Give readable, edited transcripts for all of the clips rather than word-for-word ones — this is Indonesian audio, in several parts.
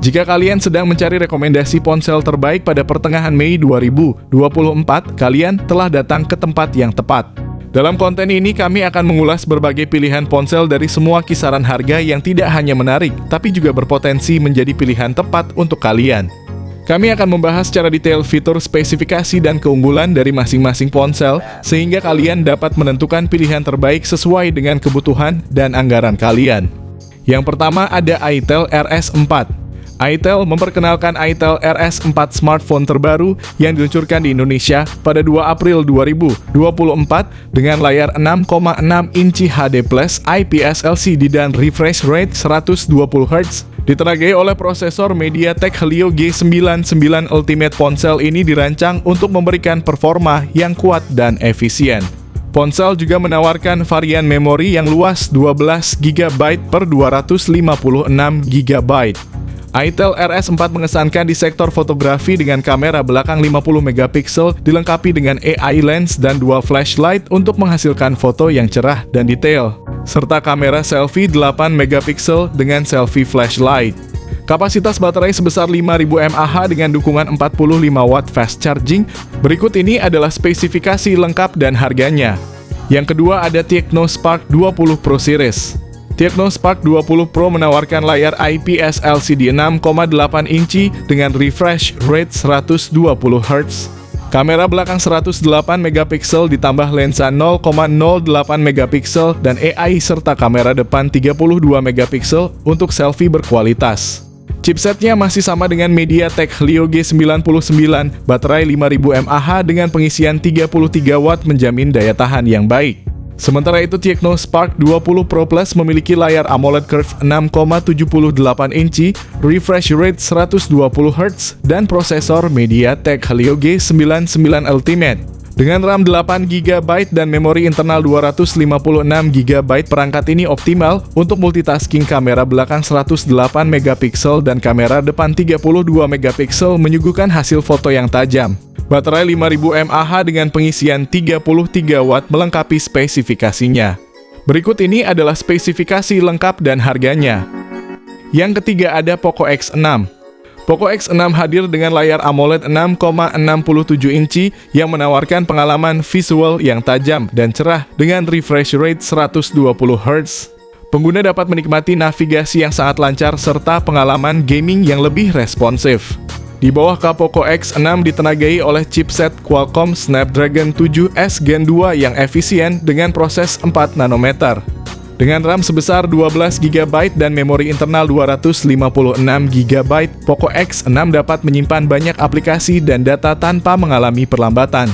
Jika kalian sedang mencari rekomendasi ponsel terbaik pada pertengahan Mei 2024, kalian telah datang ke tempat yang tepat. Dalam konten ini kami akan mengulas berbagai pilihan ponsel dari semua kisaran harga yang tidak hanya menarik, tapi juga berpotensi menjadi pilihan tepat untuk kalian. Kami akan membahas secara detail fitur, spesifikasi, dan keunggulan dari masing-masing ponsel, sehingga kalian dapat menentukan pilihan terbaik sesuai dengan kebutuhan dan anggaran kalian. Yang pertama ada itel RS4. itel memperkenalkan itel RS4 smartphone terbaru yang diluncurkan di Indonesia pada 2 April 2024 dengan layar 6,6 inci HD+ IPS LCD dan refresh rate 120 Hz. Ditenagai oleh prosesor MediaTek Helio G99 Ultimate. Ponsel ini dirancang untuk memberikan performa yang kuat dan efisien. Ponsel juga menawarkan varian memori yang luas 12 GB per 256 GB. itel RS4 mengesankan di sektor fotografi dengan kamera belakang 50 megapiksel dilengkapi dengan AI lens dan dual flashlight untuk menghasilkan foto yang cerah dan detail, serta kamera selfie 8 megapiksel dengan selfie flashlight. Kapasitas baterai sebesar 5000 mAh dengan dukungan 45 watt fast charging. Berikut ini adalah spesifikasi lengkap dan harganya. Yang kedua ada Tecno Spark 20 Pro Series. Tecno Spark 20 Pro menawarkan layar IPS LCD 6,8 inci dengan refresh rate 120 Hz. Kamera belakang 108 megapiksel ditambah lensa 0,08 megapiksel dan AI serta kamera depan 32 megapiksel untuk selfie berkualitas. Chipsetnya masih sama dengan MediaTek Helio G99, baterai 5000 mAh dengan pengisian 33 watt menjamin daya tahan yang baik. Sementara itu Tecno Spark 20 Pro Plus memiliki layar AMOLED Curve 6,78 inci, refresh rate 120 Hz, dan prosesor MediaTek Helio G99 Ultimate. Dengan RAM 8 GB dan memori internal 256 GB, perangkat ini optimal untuk multitasking. Kamera belakang 108 megapiksel dan kamera depan 32 megapiksel menyuguhkan hasil foto yang tajam. Baterai 5000 mAh dengan pengisian 33 watt melengkapi spesifikasinya. Berikut ini adalah spesifikasi lengkap dan harganya. Yang ketiga ada Poco X6. Poco X6 hadir dengan layar AMOLED 6,67 inci yang menawarkan pengalaman visual yang tajam dan cerah dengan refresh rate 120 Hz. Pengguna dapat menikmati navigasi yang sangat lancar serta pengalaman gaming yang lebih responsif. Di bawah Poco X6 ditenagai oleh chipset Qualcomm Snapdragon 7S Gen 2 yang efisien dengan proses 4 nanometer. Dengan RAM sebesar 12 GB dan memori internal 256 GB, Poco X6 dapat menyimpan banyak aplikasi dan data tanpa mengalami perlambatan.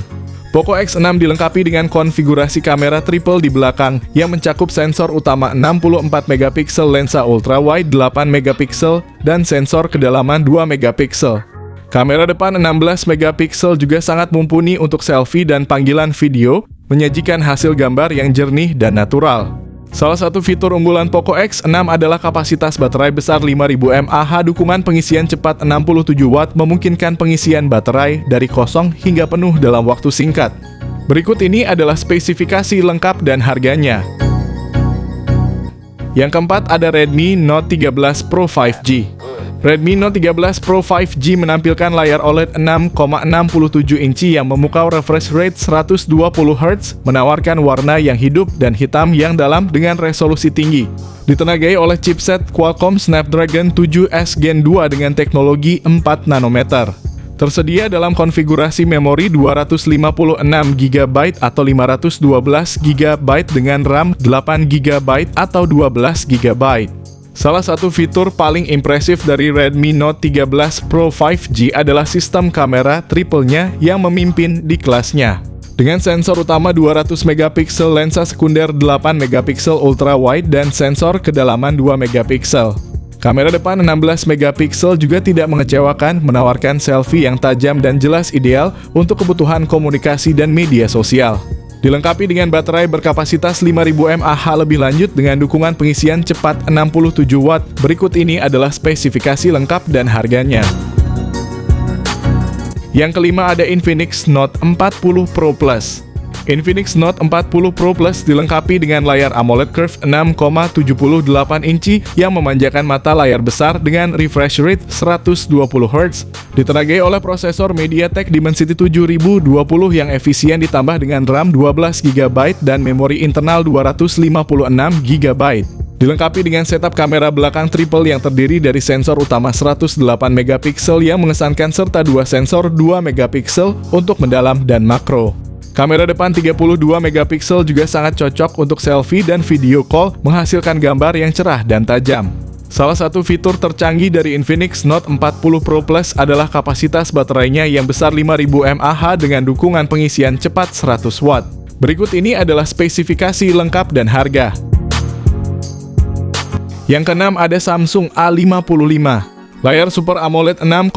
Poco X6 dilengkapi dengan konfigurasi kamera triple di belakang yang mencakup sensor utama 64 megapiksel, lensa ultrawide 8 megapiksel, dan sensor kedalaman 2 megapiksel. Kamera depan 16 megapiksel juga sangat mumpuni untuk selfie dan panggilan video, menyajikan hasil gambar yang jernih dan natural. Salah satu fitur unggulan Poco X6 adalah kapasitas baterai besar 5000 mAh, dukungan pengisian cepat 67 watt memungkinkan pengisian baterai dari kosong hingga penuh dalam waktu singkat. Berikut ini adalah spesifikasi lengkap dan harganya. Yang keempat ada Redmi Note 13 Pro 5G. Redmi Note 13 Pro 5G menampilkan layar OLED 6,67 inci yang memukau refresh rate 120 Hz, menawarkan warna yang hidup dan hitam yang dalam dengan resolusi tinggi. Ditenagai oleh chipset Qualcomm Snapdragon 7S Gen 2 dengan teknologi 4 nanometer. Tersedia dalam konfigurasi memori 256 GB atau 512 GB dengan RAM 8 GB atau 12 GB. Salah satu fitur paling impresif dari Redmi Note 13 Pro 5G adalah sistem kamera triple-nya yang memimpin di kelasnya. Dengan sensor utama 200 megapiksel, lensa sekunder 8 megapiksel ultrawide, dan sensor kedalaman 2 megapiksel. Kamera depan 16 megapiksel juga tidak mengecewakan, menawarkan selfie yang tajam dan jelas, ideal untuk kebutuhan komunikasi dan media sosial. Dilengkapi dengan baterai berkapasitas 5000 mAh lebih lanjut dengan dukungan pengisian cepat 67 watt. Berikut ini adalah spesifikasi lengkap dan harganya. Yang kelima ada Infinix Note 40 Pro Plus. Infinix Note 40 Pro Plus dilengkapi dengan layar AMOLED Curve 6,78 inci yang memanjakan mata layar besar dengan refresh rate 120 Hz. Ditenagai oleh prosesor MediaTek Dimensity 7020 yang efisien ditambah dengan RAM 12 GB dan memori internal 256 GB. Dilengkapi dengan setup kamera belakang triple yang terdiri dari sensor utama 108 megapiksel yang mengesankan serta dua sensor 2 megapiksel untuk mendalam dan makro. Kamera depan 32 megapiksel juga sangat cocok untuk selfie dan video call, menghasilkan gambar yang cerah dan tajam. Salah satu fitur tercanggih dari Infinix Note 40 Pro Plus adalah kapasitas baterainya yang besar 5000 mAh dengan dukungan pengisian cepat 100 Watt. Berikut ini adalah spesifikasi lengkap dan harga. Yang keenam ada Samsung A55. Layar Super AMOLED 6,6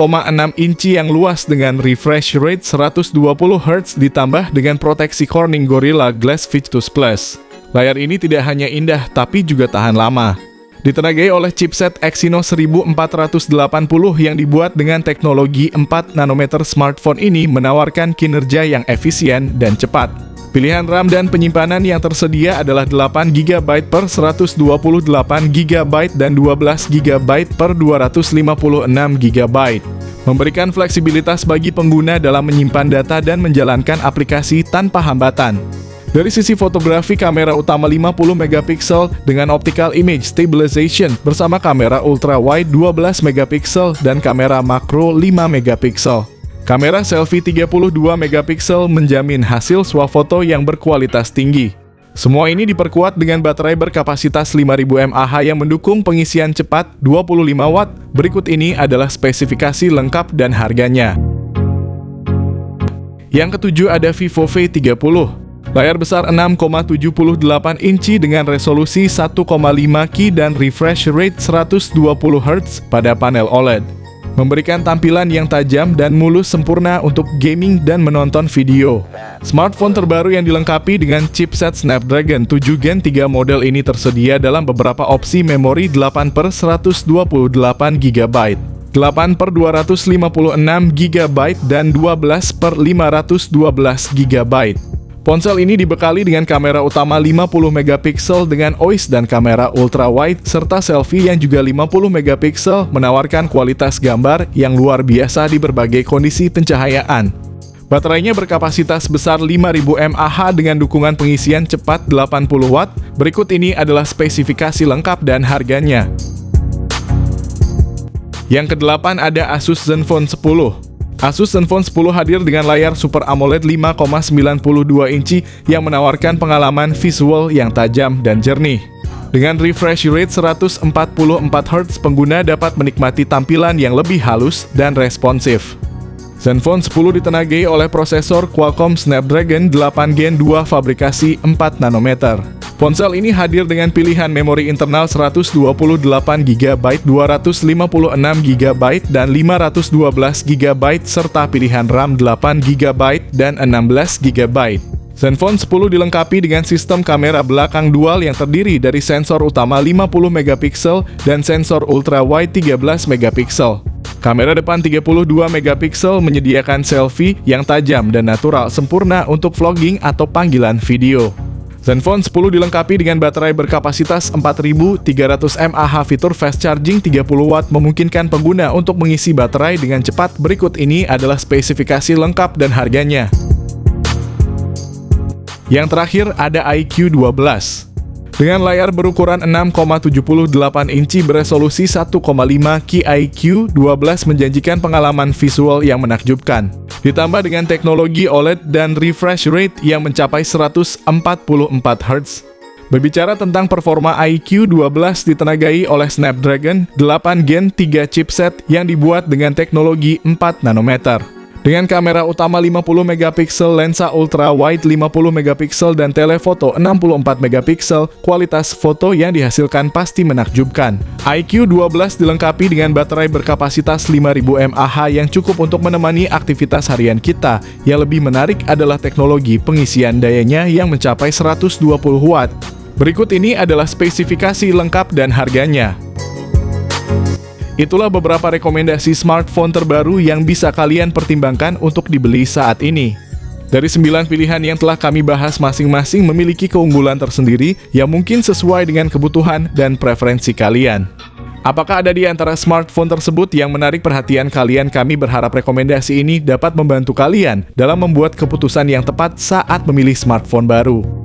inci yang luas dengan refresh rate 120 Hz ditambah dengan proteksi Corning Gorilla Glass Victus Plus. Layar ini tidak hanya indah tapi juga tahan lama. Ditenagai oleh chipset Exynos 1480 yang dibuat dengan teknologi 4 nanometer, smartphone ini menawarkan kinerja yang efisien dan cepat. Pilihan RAM dan penyimpanan yang tersedia adalah 8 GB per 128 GB dan 12 GB per 256 GB. Memberikan fleksibilitas bagi pengguna dalam menyimpan data dan menjalankan aplikasi tanpa hambatan. Dari sisi fotografi, kamera utama 50 megapiksel dengan optical image stabilization bersama kamera ultra wide 12 megapiksel dan kamera makro 5 megapiksel. Kamera selfie 32 megapiksel menjamin hasil swafoto yang berkualitas tinggi. Semua ini diperkuat dengan baterai berkapasitas 5000 mAh yang mendukung pengisian cepat 25 Watt. Berikut ini adalah spesifikasi lengkap dan harganya. Yang ketujuh ada Vivo V30. Layar besar 6,78 inci dengan resolusi 1,5K dan refresh rate 120 Hz pada panel OLED. Memberikan tampilan yang tajam dan mulus sempurna untuk gaming dan menonton video. Smartphone terbaru yang dilengkapi dengan chipset Snapdragon 7 Gen 3 model ini tersedia dalam beberapa opsi memori 8 per 128 GB, 8 per 256 GB, dan 12 per 512 GB. Ponsel ini dibekali dengan kamera utama 50 megapiksel dengan OIS dan kamera ultra wide serta selfie yang juga 50 megapiksel menawarkan kualitas gambar yang luar biasa di berbagai kondisi pencahayaan. Baterainya berkapasitas besar 5000 mAh dengan dukungan pengisian cepat 80 Watt. Berikut ini adalah spesifikasi lengkap dan harganya. Yang kedelapan ada Asus Zenfone 10. Asus Zenfone 10 hadir dengan layar Super AMOLED 5,92 inci yang menawarkan pengalaman visual yang tajam dan jernih. Dengan refresh rate 144 Hz, pengguna dapat menikmati tampilan yang lebih halus dan responsif. Zenfone 10 ditenagai oleh prosesor Qualcomm Snapdragon 8 Gen 2 fabrikasi 4 nanometer. Ponsel ini hadir dengan pilihan memori internal 128 GB, 256 GB, dan 512 GB, serta pilihan RAM 8 GB dan 16 GB. Zenfone 10 dilengkapi dengan sistem kamera belakang dual yang terdiri dari sensor utama 50 megapiksel dan sensor ultra wide 13 megapiksel. Kamera depan 32 megapiksel menyediakan selfie yang tajam dan natural sempurna untuk vlogging atau panggilan video. Zenfone 10 dilengkapi dengan baterai berkapasitas 4300 mAh. Fitur fast charging 30 Watt memungkinkan pengguna untuk mengisi baterai dengan cepat. Berikut ini adalah spesifikasi lengkap dan harganya. Yang terakhir ada iQOO 12. Dengan layar berukuran 6,78 inci beresolusi 1,5K, iQOO 12 menjanjikan pengalaman visual yang menakjubkan. Ditambah dengan teknologi OLED dan refresh rate yang mencapai 144 Hz. Berbicara tentang performa, iQOO 12 ditenagai oleh Snapdragon 8 Gen 3 chipset yang dibuat dengan teknologi 4 nanometer. Dengan kamera utama 50 megapiksel, lensa ultra wide 50 megapiksel, dan telefoto 64 megapiksel, kualitas foto yang dihasilkan pasti menakjubkan. iQOO 12 dilengkapi dengan baterai berkapasitas 5000 mAh yang cukup untuk menemani aktivitas harian kita. Yang lebih menarik adalah teknologi pengisian dayanya yang mencapai 120 Watt. Berikut ini adalah spesifikasi lengkap dan harganya. Itulah beberapa rekomendasi smartphone terbaru yang bisa kalian pertimbangkan untuk dibeli saat ini. Dari 9 pilihan yang telah kami bahas, masing-masing memiliki keunggulan tersendiri yang mungkin sesuai dengan kebutuhan dan preferensi kalian. Apakah ada di antara smartphone tersebut yang menarik perhatian kalian? Kami berharap rekomendasi ini dapat membantu kalian dalam membuat keputusan yang tepat saat memilih smartphone baru.